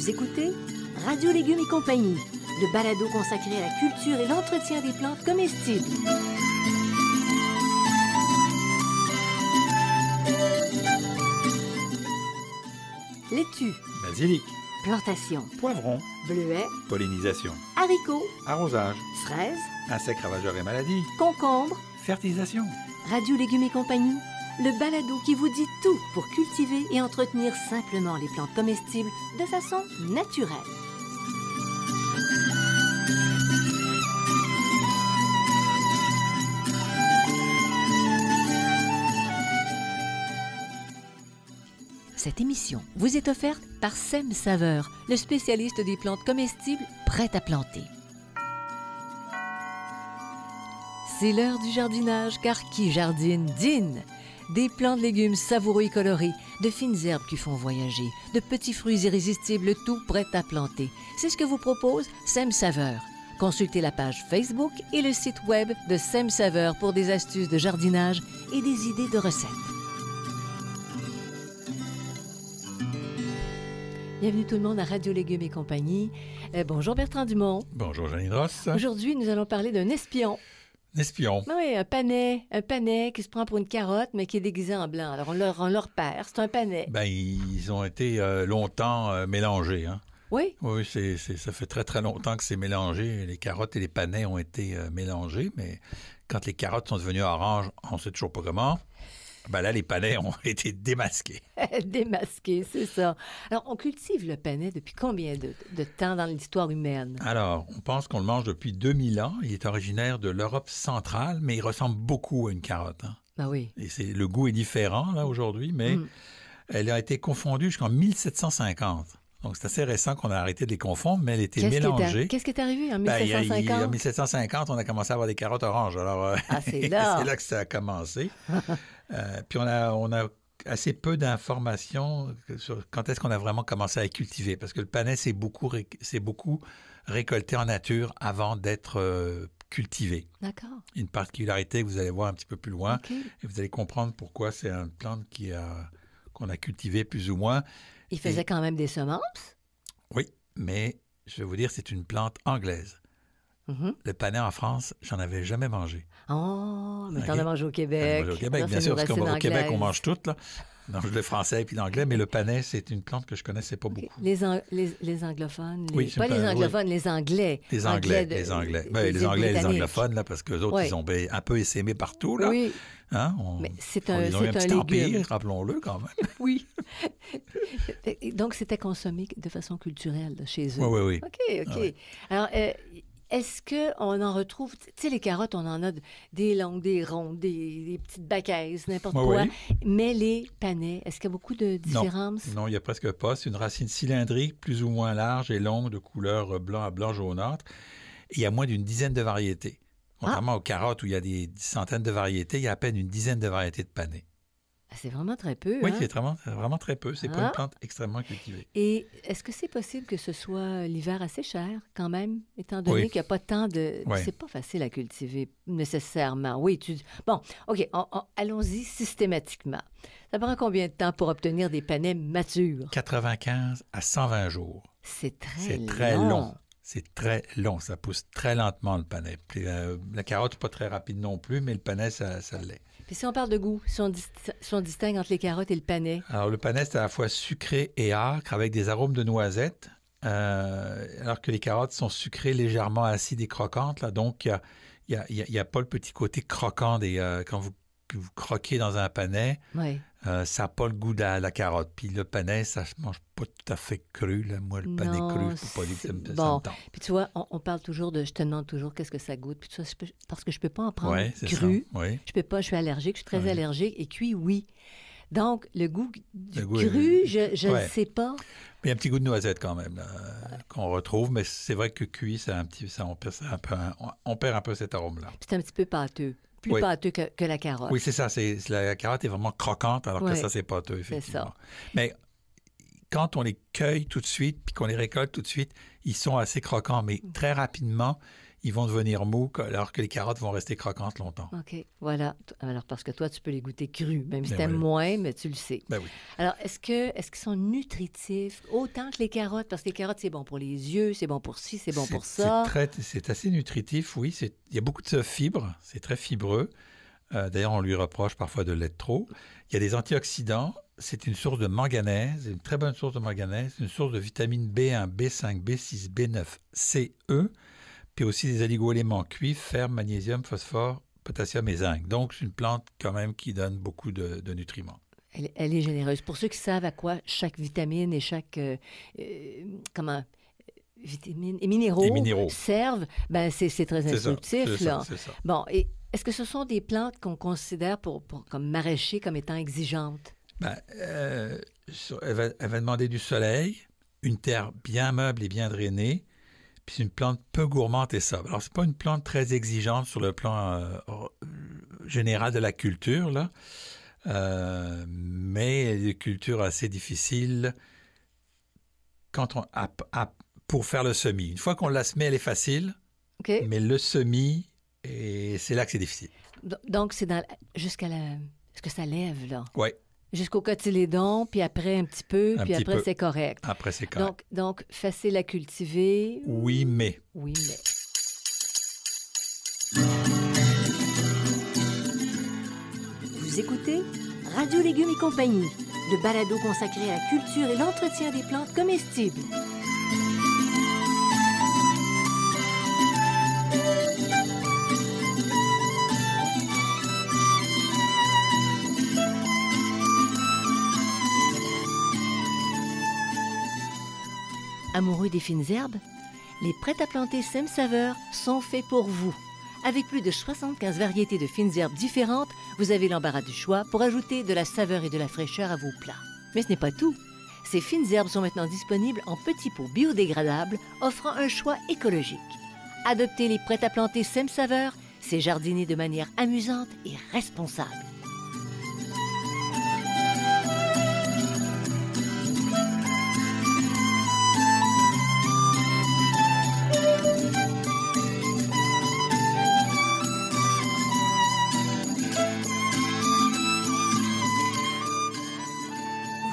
Vous écoutez Radio Légumes et compagnie, le balado consacré à la culture et l'entretien des plantes comestibles. Laitue, Basilic, plantation, poivron, bleuets, pollinisation, haricots, arrosage, fraises, insectes ravageurs et maladies, concombres. fertilisation. Radio Légumes et compagnie, le balado qui vous dit tout pour cultiver et entretenir simplement les plantes comestibles de façon naturelle. Cette émission vous est offerte par Sem Saveur, le spécialiste des plantes comestibles prêtes à planter. C'est l'heure du jardinage, car qui jardine, dîne! Des plants de légumes savoureux et colorés, de fines herbes qui font voyager, de petits fruits irrésistibles, tout prêt à planter. C'est ce que vous propose Sem Saveur. Consultez la page Facebook et le site web de Sem Saveur pour des astuces de jardinage et des idées de recettes. Bienvenue tout le monde à Radio Légumes et compagnie. Bonjour Bertrand Dumont. Bonjour Janine Ross. Aujourd'hui, nous allons parler d'un espion. Un espion. Oui, un panais qui se prend pour une carotte, mais qui est déguisé en blanc. Alors, on le repère, c'est un panais. Ben, ils ont été longtemps mélangés. Hein? Oui? Oui, ça fait très, très longtemps que c'est mélangé. Les carottes et les panais ont été mélangés, mais quand les carottes sont devenues oranges, on ne sait toujours pas comment. Ben là, les panais ont été démasqués. Démasqués, c'est ça. Alors, on cultive le panais depuis combien de temps dans l'histoire humaine? Alors, on pense qu'on le mange depuis 2000 ans. Il est originaire de l'Europe centrale, mais il ressemble beaucoup à une carotte. Hein? Ben oui. Et le goût est différent, là, aujourd'hui, mais elle a été confondue jusqu'en 1750. Donc, c'est assez récent qu'on a arrêté de les confondre, mais elle était mélangée. Qu'est-ce qui est arrivé en 1750? En 1750, on a commencé à avoir des carottes oranges. Alors, c'est là. c'est là que ça a commencé. Puis, on a assez peu d'informations sur quand est-ce qu'on a vraiment commencé à les cultiver. Parce que le panais, c'est beaucoup récolté en nature avant d'être cultivé. D'accord. Une particularité que vous allez voir un petit peu plus loin. Okay. Et vous allez comprendre pourquoi c'est une plante qu'on a cultivée plus ou moins. Il faisait quand même des semences? Oui, mais je vais vous dire, c'est une plante anglaise. Le panais en France, j'en avais jamais mangé. Oh, mais t'en as mangé au Québec. J'en ai mangé au Québec, bien sûr, parce qu'au Québec, on mange tout, là. On mange le français et puis l'anglais, mais le panais, c'est une plante que je connaissais pas beaucoup. Les anglophones, oui, pas les anglophones, les Anglais. Les Anglais. Les Anglais et les anglophones, là, parce qu'eux autres, ils ont un peu essaimé partout, là. Oui. Hein? Mais c'est un petit légume. Empire, rappelons-le quand même. Oui. Donc, c'était consommé de façon culturelle là, chez eux. Oui. OK. Ah, oui. Alors, est-ce qu'on en retrouve... Tu sais, les carottes, on en a des longues, des rondes, des petites baquaises, n'importe quoi. Oui. Mais les panais, est-ce qu'il y a beaucoup de différences? Non, il n'y a presque pas. C'est une racine cylindrique, plus ou moins large et longue, de couleur blanc à blanc jaunâtre. Et il y a moins d'une dizaine de variétés. Contrairement aux carottes où il y a des centaines de variétés, il y a à peine une dizaine de variétés de panais. C'est vraiment très peu. Oui, hein? c'est vraiment très peu. C'est pas une plante extrêmement cultivée. Et est-ce que c'est possible que ce soit l'hiver assez cher, quand même, étant donné qu'il n'y a pas tant de... Oui. C'est pas facile à cultiver, nécessairement. Oui, Bon, OK, allons-y systématiquement. Ça prend combien de temps pour obtenir des panais matures? 95 à 120 jours. C'est très long. C'est très long. Ça pousse très lentement, le panais. Puis, la carotte, n'est pas très rapide non plus, mais le panais, ça l'est. Puis si on parle de goût, si on distingue entre les carottes et le panais? Alors, le panais, c'est à la fois sucré et âcre, avec des arômes de noisettes, alors que les carottes sont sucrées, légèrement acides et croquantes. Là. Donc, il n'y a pas le petit côté croquant quand vous croquez dans un panais. Oui. Ça n'a pas le goût de la carotte. Puis le panais, ça ne se mange pas tout à fait cru. Là. Moi, le panais cru, je ne peux pas dire que ça me tente. Puis tu vois, on parle toujours je te demande toujours qu'est-ce que ça goûte. Puis tu vois, parce que je ne peux pas en prendre cru. Oui. Je peux pas, je suis allergique, je suis très allergique. Et cuit, oui. Donc, le goût du goût cru, je ne sais pas. Mais il y a un petit goût de noisette quand même, là, qu'on retrouve. Mais c'est vrai que cuit, on perd un peu cet arôme-là. C'est un petit peu pâteux. Plus pâteux que la carotte. Oui, c'est ça. La carotte est vraiment croquante, alors que ça, c'est pâteux, effectivement. C'est ça. Mais quand on les cueille tout de suite, puis qu'on les récolte tout de suite, ils sont assez croquants. Mais très rapidement, ils vont devenir mous alors que les carottes vont rester croquantes longtemps. OK, voilà. Alors, parce que toi, tu peux les goûter crus, même si Ben t'aimes oui. moins, mais tu le sais. Ben oui. Alors, est-ce qu'ils sont nutritifs autant que les carottes? Parce que les carottes, c'est bon pour les yeux, c'est bon pour ci, c'est bon pour ça. C'est assez nutritif, oui. Il y a beaucoup de fibres, c'est très fibreux. D'ailleurs, on lui reproche parfois de l'être trop. Il y a des antioxydants. C'est une source de manganèse, une très bonne source de manganèse, une source de vitamines B1, B5, B6, B9, C, E, puis aussi des oligo-éléments cuivre, fer, magnésium, phosphore, potassium et zinc. Donc, c'est une plante quand même qui donne beaucoup de nutriments. Elle est généreuse. Pour ceux qui savent à quoi chaque vitamine et chaque vitamines et minéraux servent, ben c'est très instructif. C'est ça. Bon, et est-ce que ce sont des plantes qu'on considère comme maraîchers comme étant exigeantes? Ben, elle va demander du soleil, une terre bien meuble et bien drainée, puis c'est une plante peu gourmande et sobre. Alors, c'est pas une plante très exigeante sur le plan général de la culture, là, mais elle est une culture assez difficile pour faire le semis. Une fois qu'on la semé, elle est facile, okay. Mais le semis, c'est là que c'est difficile. Donc, c'est jusqu'à est-ce que ça lève, là? Oui. Jusqu'au cotylédon, puis après un petit peu, puis après c'est correct. Après c'est correct. Donc, facile à cultiver. Oui, mais. Oui, mais. Vous écoutez Radio Légumes et compagnie, le balado consacré à la culture et l'entretien des plantes comestibles. Amoureux des fines herbes, les prêt-à-planter Sème Saveur sont faits pour vous. Avec plus de 75 variétés de fines herbes différentes, vous avez l'embarras du choix pour ajouter de la saveur et de la fraîcheur à vos plats. Mais ce n'est pas tout. Ces fines herbes sont maintenant disponibles en petits pots biodégradables, offrant un choix écologique. Adoptez les prêt-à-planter Sème Saveur, c'est jardiner de manière amusante et responsable.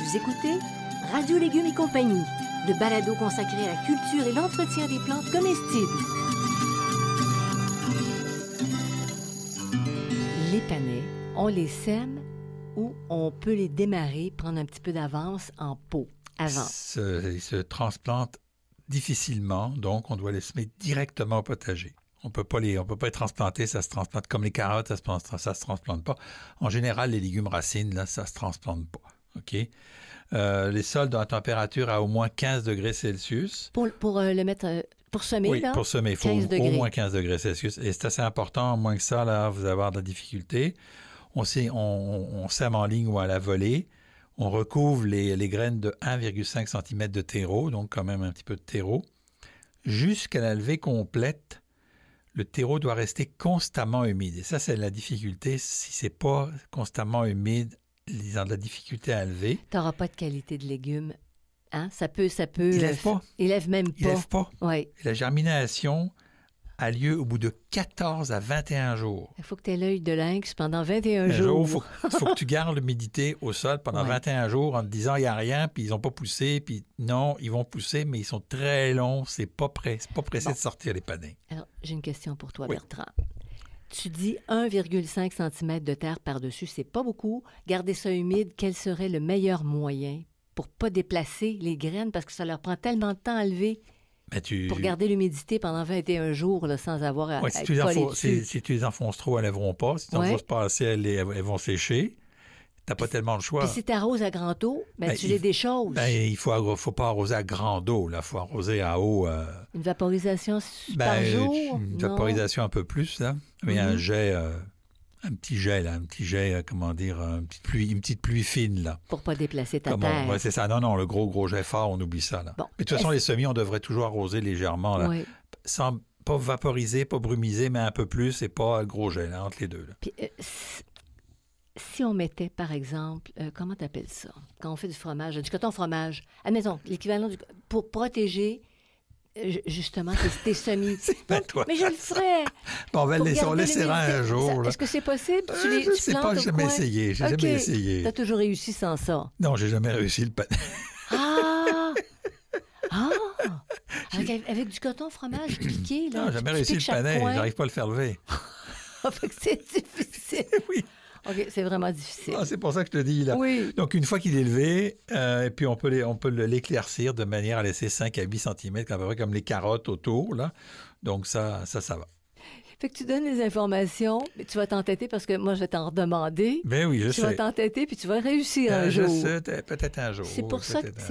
Vous écoutez Radio Légumes et compagnie, le balado consacré à la culture et l'entretien des plantes comestibles. Les panais, on les sème ou on peut les démarrer, prendre un petit peu d'avance en pot avant? Ils se transplantent difficilement, donc on doit les semer directement au potager. On peut pas les transplanter, ça se transplante comme les carottes, ça se transplante pas. En général, les légumes racines, là, ça se transplante pas. OK? Les sols dans la température à au moins 15 degrés Celsius. Pour le mettre, pour semer, oui, là? Pour semer, il faut au moins 15 degrés Celsius. Et c'est assez important, moins que ça, là, vous allez avoir de la difficulté. On sème en ligne ou à la volée. On recouvre les graines de 1,5 cm de terreau, donc quand même un petit peu de terreau. Jusqu'à la levée complète, le terreau doit rester constamment humide. Et ça, c'est la difficulté. Si c'est pas constamment humide, ils ont de la difficulté à lever. Tu n'auras pas de qualité de légumes. Hein? Ça peut... Il lève pas. Il lève même pas. Il lève pas. Oui. Et la germination a lieu au bout de 14 à 21 jours. Il faut que tu aies l'œil de lynx pendant 21 jours. Il faut que tu gardes l'humidité au sol pendant 21 jours en te disant il n'y a rien, puis ils n'ont pas poussé, puis non, ils vont pousser, mais ils sont très longs, c'est pas pressé de sortir les panais. Alors, j'ai une question pour toi, Bertrand. Tu dis 1,5 cm de terre par-dessus, c'est pas beaucoup. Garder ça humide, quel serait le meilleur moyen pour pas déplacer les graines parce que ça leur prend tellement de temps à lever pour garder l'humidité pendant 21 jours là, sans avoir à être collé dessus. Si tu les enfonces trop, elles ne lèveront pas. Si tu n'enfonces pas assez, elles vont sécher. Tu n'as pas tellement le choix. Puis si tu arroses à grand eau, tu les déchausses. Il ne faut pas arroser à grande eau. Il faut arroser à eau. Une vaporisation par jour? Une vaporisation un peu plus. Là. Mais un petit jet, comment dire, une petite pluie fine. Là. Pour ne pas déplacer ta terre. Oui, c'est ça. Non, le gros jet fort, on oublie ça. Là. Bon, mais de toute façon, les semis, on devrait toujours arroser légèrement. Là, sans pas vaporiser, pas brumiser, mais un peu plus et pas le gros jet là, entre les deux. Là. Puis, si on mettait, par exemple, comment tu appelles ça? Quand on fait du fromage, du coton fromage, admettons, l'équivalent pour protéger Justement, t'es semis. pas toi. Mais je le ferais. Bon, on Pour garder laissera l'humidité. un jour. Là. Est-ce que c'est possible? Je ne sais pas, j'ai jamais essayé. J'ai jamais essayé. Tu as toujours réussi sans ça. Non, j'ai jamais réussi le panais. Ah! Ah! Avec du coton fromage piqué, là. Non, j'ai jamais réussi le panais. J'arrive pas à le faire lever. Fait que c'est difficile. Oui. OK, c'est vraiment difficile. Ah, c'est pour ça que je te dis, là. Oui. Donc, une fois qu'il est levé, et puis on peut l'éclaircir de manière à laisser 5 à 8 cm, à peu près comme les carottes autour, là. Donc, ça va. Fait que tu donnes les informations, mais tu vas t'entêter parce que moi, je vais t'en redemander. Ben oui, je sais. Tu vas t'entêter puis tu vas réussir un jour. Je sais, peut-être un jour. C'est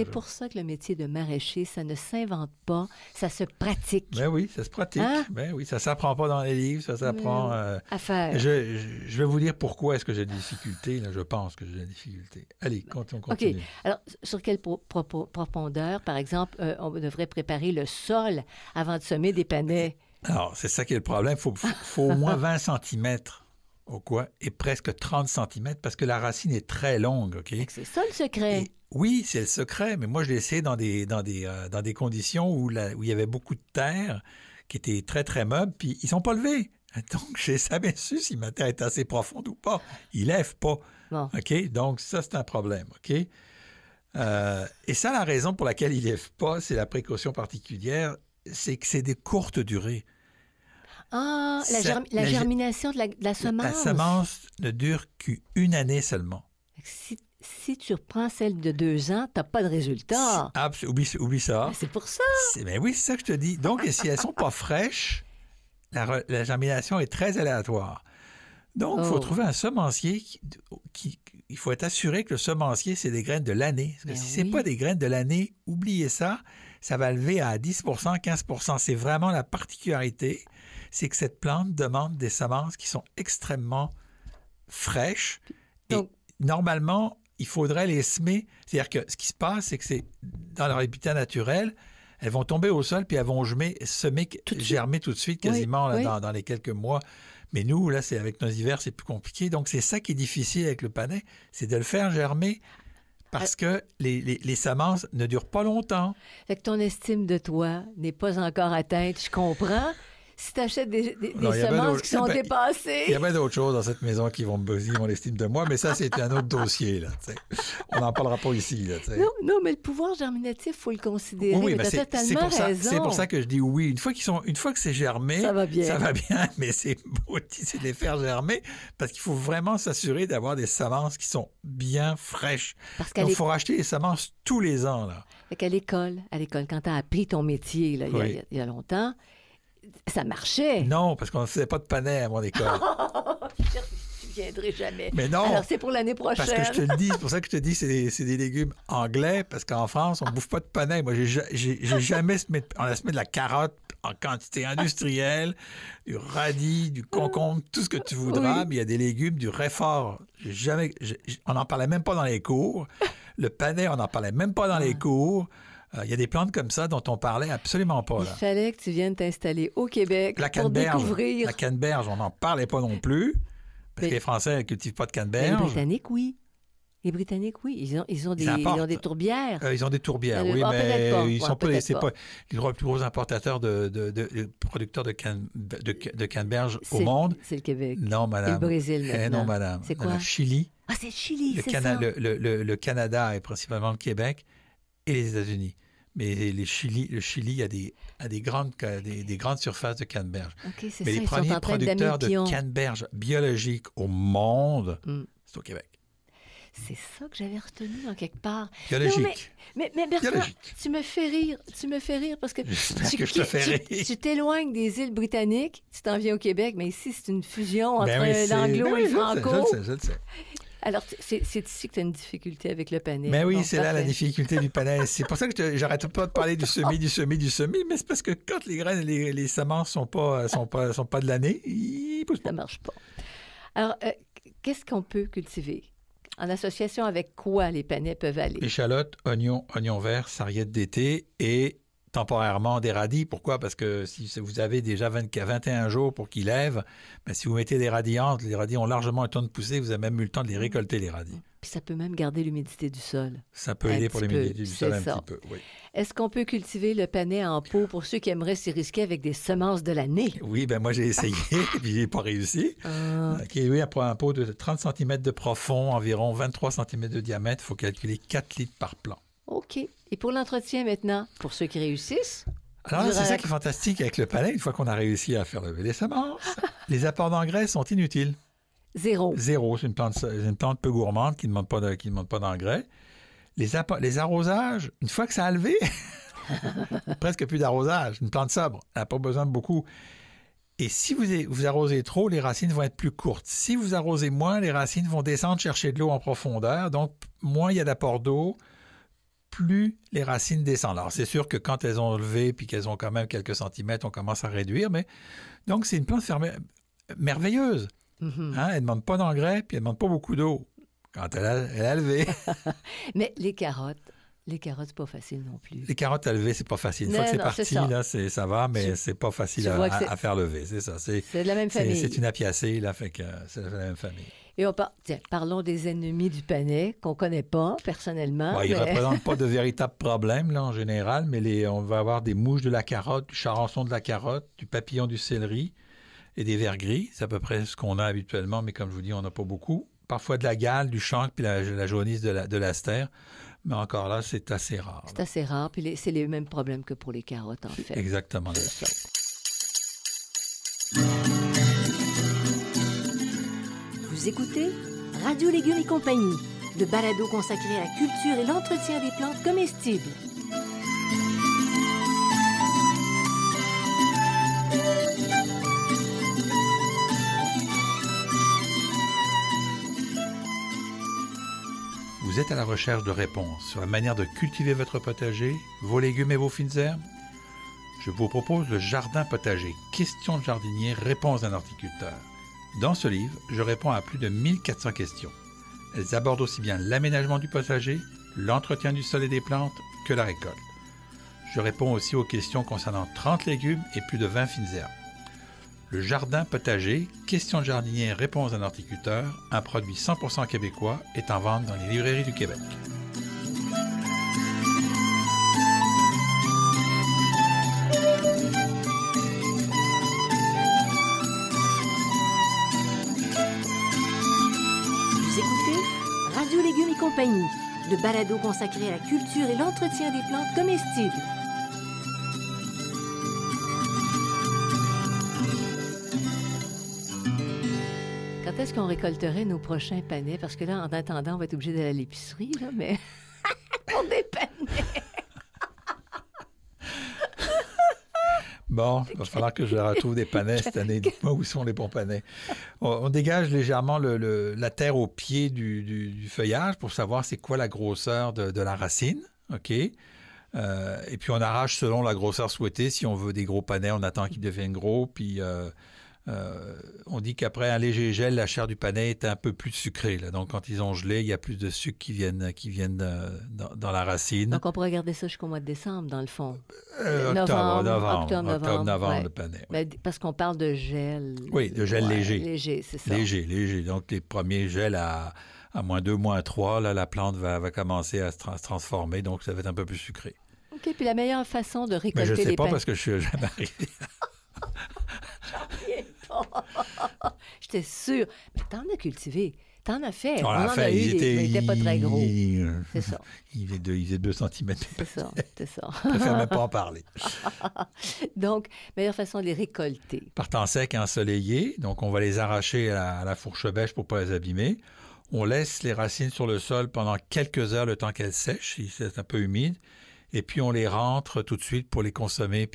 pour ça que le métier de maraîcher, ça ne s'invente pas, ça se pratique. Ben oui, ça se pratique. Hein? Ben oui, ça s'apprend pas dans les livres, ça s'apprend... à faire. Je vais vous dire pourquoi est-ce que j'ai des difficultés. Là, je pense que j'ai des difficultés. Allez, on continue. OK. Alors, sur quelle profondeur, par exemple, on devrait préparer le sol avant de semer des panais? Alors, c'est ça qui est le problème. Il faut au moins 20 cm et presque 30 cm parce que la racine est très longue. OK? C'est ça le secret. Oui, c'est le secret, mais moi, je l'ai essayé dans des conditions où il y avait beaucoup de terre qui était très, très meuble, puis ils ne sont pas levés. Donc, j'ai jamais su si ma terre est assez profonde ou pas. Ils ne lèvent pas. Bon. OK? Donc, ça, c'est un problème. OK? Et ça, la raison pour laquelle ils ne lèvent pas, c'est la précaution particulière, c'est que c'est des courtes durées. Ah, la germination de la semence. La semence ne dure qu'une année seulement. Si tu reprends celle de 2 ans, tu n'as pas de résultat. Oublie ça. C'est pour ça. Ben oui, c'est ça que je te dis. Donc, si elles ne sont pas fraîches, la germination est très aléatoire. Donc, il faut trouver un semencier il faut être assuré que le semencier, c'est des graines de l'année. Parce que si ce n'est pas des graines de l'année, oubliez ça, ça va lever à 10 15 C'est vraiment la particularité, c'est que cette plante demande des semences qui sont extrêmement fraîches. Donc, et normalement, il faudrait les semer. C'est-à-dire que ce qui se passe, c'est que c'est dans leur habitat naturel, elles vont tomber au sol puis elles vont germer tout de suite, quasiment dans les quelques mois. Mais nous, là, c'est avec nos hivers, c'est plus compliqué. Donc, c'est ça qui est difficile avec le panais, c'est de le faire germer parce que les semences ne durent pas longtemps. Fait que ton estime de toi n'est pas encore atteinte, je comprends. Si tu achètes des semences qui sont dépassées... Il y a bien d'autres choses dans cette maison qui vont me bousiller mon estime de moi, mais ça, c'est un autre dossier. Là, on n'en parlera pas ici. Là, non, mais le pouvoir germinatif, il faut le considérer. Oui, mais tu as totalement raison. C'est pour ça que je dis oui. Une fois que c'est germé, ça va bien, mais c'est beau c'est de les faire germer parce qu'il faut vraiment s'assurer d'avoir des semences qui sont bien fraîches. Donc, il faut racheter les semences tous les ans. Là. Fait qu'à l'école, quand tu as appris ton métier là, il y a longtemps, ça marchait. Non, parce qu'on ne faisait pas de panais à mon école. Je ne viendrai jamais. Mais non. Alors, c'est pour l'année prochaine. Parce que je te le dis, c'est pour ça que je te dis, c'est des légumes anglais, parce qu'en France, on ne bouffe pas de panais. Moi, j'ai jamais on a semé de la carotte en quantité industrielle, du radis, du concombre, tout ce que tu voudras, mais il y a des légumes, du réfort. On n'en parlait même pas dans les cours. Le panais, on n'en parlait même pas dans les cours. Il y a des plantes comme ça dont on parlait absolument pas. Là. Il fallait que tu viennes t'installer au Québec pour découvrir. La canneberge, on n'en parlait pas non plus, parce que les Français ne cultivent pas de canneberge. Les Britanniques, oui. Les Britanniques, oui. Ils ont des tourbières. Ils ont des tourbières, oui, mais ils ne sont pas les plus gros importateurs de producteurs de canneberge au monde. C'est le Québec. Non, madame. C'est le Brésil maintenant. Non, madame. C'est quoi? Le Chili. Ah, c'est le Chili, c'est ça. Le Canada et principalement le Québec et les États-Unis. Mais le Chili a des grandes surfaces de canneberge. Okay, mais les premiers producteurs de canneberge biologique au monde, c'est au Québec. C'est ça que j'avais retenu en quelque part. Biologique. Non, mais Bertrand, tu me fais rire parce que tu t'éloignes des îles britanniques, tu t'en viens au Québec, mais ici, c'est une fusion entre l'anglo et le franco. Je le sais. Alors, c'est ici que tu as une difficulté avec le panais. Mais oui, c'est là la difficulté du panais. C'est pour ça que j'arrête pas de parler du semis, mais c'est parce que quand les graines et les semences sont pas de l'année, ils poussent pas. Ça marche pas. Alors, qu'est-ce qu'on peut cultiver? En association avec quoi les panais peuvent aller? Échalotes, oignons verts, sarriette d'été et temporairement des radis. Pourquoi? Parce que si vous avez déjà 21 jours pour qu'ils lèvent, ben, si vous mettez des radis entre, les radis ont largement le temps de pousser, vous avez même eu le temps de les récolter, les radis. Puis ça peut même garder l'humidité du sol. Ça peut aider pour l'humidité du sol un petit peu, oui. Est-ce qu'on peut cultiver le panais en pot pour ceux qui aimeraient s'y risquer avec des semences de l'année? Oui, ben moi j'ai essayé, puis j'ai pas réussi. Oui, après un pot de 30 cm de profond, environ 23 cm de diamètre, il faut calculer 4 litres par plant. OK. Et pour l'entretien maintenant, pour ceux qui réussissent? Alors là, c'est ça qui est fantastique avec le panais, une fois qu'on a réussi à faire lever les semences, les apports d'engrais sont inutiles. Zéro. C'est une plante peu gourmande qui ne demande pas d'engrais. Les arrosages, une fois que ça a levé, presque plus d'arrosage. Une plante sobre, elle n'a pas besoin de beaucoup. Et si vous arrosez trop, les racines vont être plus courtes. Si vous arrosez moins, les racines vont descendre chercher de l'eau en profondeur. Donc, moins il y a d'apport d'eau, plus les racines descendent. Alors, c'est sûr que quand elles ont levé puis qu'elles ont quand même quelques centimètres, on commence à réduire. Mais donc, c'est une plante merveilleuse. Hein? Elle ne demande pas d'engrais puis elle ne demande pas beaucoup d'eau quand elle a levé. Mais les carottes, c'est pas facile non plus. Les carottes à lever, c'est pas facile. Une fois que c'est parti, là, ça va, mais c'est pas facile à faire lever. C'est ça. C'est de la même famille. C'est une apiacée, là, fait que c'est de la même famille. Et parlons des ennemis du panais qu'on connaît pas personnellement. Ils ne représentent pas de véritables problèmes, là, en général, mais on va avoir des mouches de la carotte, du charançon de la carotte, du papillon du céleri et des vers gris. C'est à peu près ce qu'on a habituellement, mais comme je vous dis, on n'a pas beaucoup. Parfois de la gale, du chancre, puis la jaunisse de l'astère. Mais encore là, c'est assez rare. C'est assez rare, puis c'est les mêmes problèmes que pour les carottes, en fait. Exactement ça. Vous écoutez Radio Légumes et compagnie, le balado consacré à la culture et l'entretien des plantes comestibles. Vous êtes à la recherche de réponses sur la manière de cultiver votre potager, vos légumes et vos fines herbes? Je vous propose le Jardin potager, questions de jardinier, réponses d'un horticulteur. Dans ce livre, je réponds à plus de 1400 questions. Elles abordent aussi bien l'aménagement du potager, l'entretien du sol et des plantes que la récolte. Je réponds aussi aux questions concernant 30 légumes et plus de 20 fines herbes. Le Jardin potager, questions de jardinier, réponses d'un horticulteur, un produit 100% québécois, est en vente dans les librairies du Québec. Vous écoutez Radio Légumes et compagnie, le balado consacré à la culture et l'entretien des plantes comestibles. Quand est-ce qu'on récolterait nos prochains panais? Parce que là, en attendant, on va être obligé d'aller à l'épicerie, là, mais pour des panais. Bon, il va falloir que je retrouve des panais cette année. Dites-moi où sont les bons panais. On dégage légèrement la terre au pied du feuillage pour savoir c'est quoi la grosseur de la racine. OK? Et puis on arrache selon la grosseur souhaitée. Si on veut des gros panais, on attend qu'ils deviennent gros. Puis on dit qu'après un léger gel, la chair du panais est un peu plus sucrée. Là. Donc, quand ils ont gelé, il y a plus de sucre qui viennent dans la racine. Donc, on pourrait garder ça jusqu'au mois de décembre, dans le fond. Octobre-novembre, ouais. le panais. Ouais. Parce qu'on parle de gel. Oui, de gel léger. Léger, c'est ça. Léger. Donc, les premiers gels à -2, -3, là, la plante va commencer à se transformer. Donc, ça va être un peu plus sucré. OK, puis la meilleure façon de récolter les panais... Mais je ne sais pas panais... parce que je suis jamais arrivé. J'étais sûre. Mais t'en as cultivé. T'en as fait. On en a fait. Il n'était pas très gros. C'est ça. Il faisait 2 cm. C'est ça. Je préfère même pas en parler. Donc, meilleure façon de les récolter. Par temps sec et ensoleillé. Donc, on va les arracher à la fourche bêche pour ne pas les abîmer. On laisse les racines sur le sol pendant quelques heures, le temps qu'elles sèchent, si c'est un peu humide. Et puis, on les rentre tout de suite pour les consommer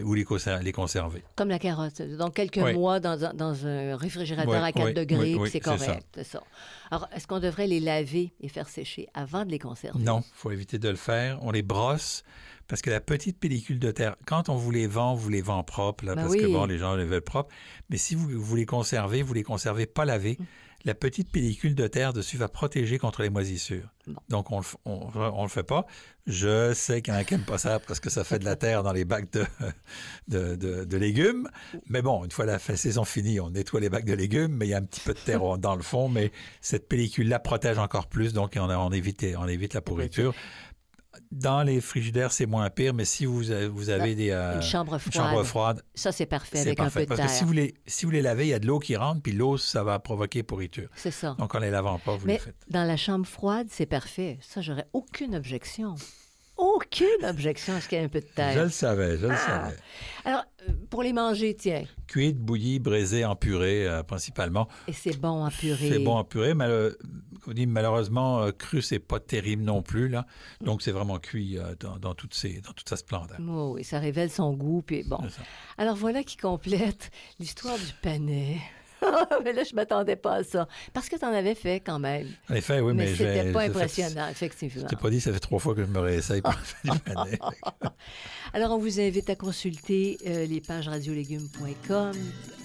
ou les conserver. Comme la carotte. Donc, quelques mois dans un réfrigérateur à 4 degrés, puis c'est correct. C'est ça. Alors, est-ce qu'on devrait les laver et faire sécher avant de les conserver? Non, il faut éviter de le faire. On les brosse parce que la petite pellicule de terre, quand on vous les vend propres, là, parce que bon, les gens les veulent propres. Mais si vous les conservez pas lavés, la petite pellicule de terre dessus va protéger contre les moisissures. Bon. Donc, on le fait pas. Je sais qu'il y en a qui n'aiment pas ça parce que ça fait de la terre dans les bacs de légumes. Mais bon, une fois la saison finie, on nettoie les bacs de légumes, mais il y a un petit peu de terre dans le fond. Mais cette pellicule-là protège encore plus, donc on évite la pourriture. Dans les frigidaires, c'est moins pire, mais si vous avez une chambre froide, ça, c'est parfait avec un peu de terre. Parce que si vous les lavez, il y a de l'eau qui rentre, puis l'eau, ça va provoquer pourriture. C'est ça. Donc, en les lavant pas, vous les faites. Dans la chambre froide, c'est parfait. Ça, j'aurais aucune objection. Aucune objection à ce qu'il y ait un peu de terre. Je le savais. Alors, pour les manger, tiens. Cuite, bouillie, braisée, en purée, principalement. Et c'est bon en purée. C'est bon en purée, mais malheureusement, cru, c'est pas terrible non plus, là. Donc, c'est vraiment cuit dans toute sa splendeur. Oh, oui, ça révèle son goût, puis bon. Alors, voilà qui complète l'histoire du panais. Mais là, je ne m'attendais pas à ça. Parce que tu en avais fait quand même. En effet, oui, mais c'était pas impressionnant, effectivement. Je t'ai pas dit, ça fait 3 fois que je me réessaye pour faire du panais. Alors, on vous invite à consulter les pages radiolégumes.com,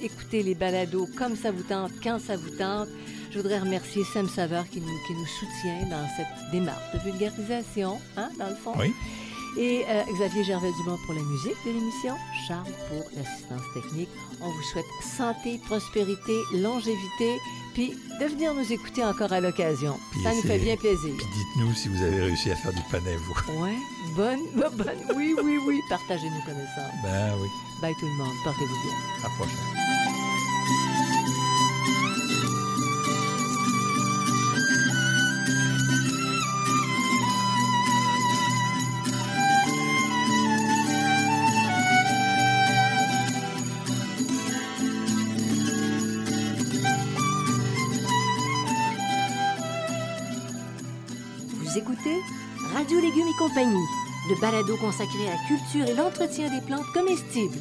écouter les balados comme ça vous tente, quand ça vous tente. Je voudrais remercier Sam Saveur qui nous soutient dans cette démarche de vulgarisation, dans le fond. Oui. Et Xavier Gervais-Dumont pour la musique de l'émission, Charles pour l'assistance technique. On vous souhaite santé, prospérité, longévité, puis de venir nous écouter encore à l'occasion. Ça nous fait bien plaisir. Puis dites-nous si vous avez réussi à faire du panais, vous. Oui, bonne. Oui, partagez nos connaissances. Ben oui. Bye tout le monde, portez-vous bien. À la prochaine. Vous écoutez Radio Légumes et compagnie, le balado consacré à la culture et l'entretien des plantes comestibles.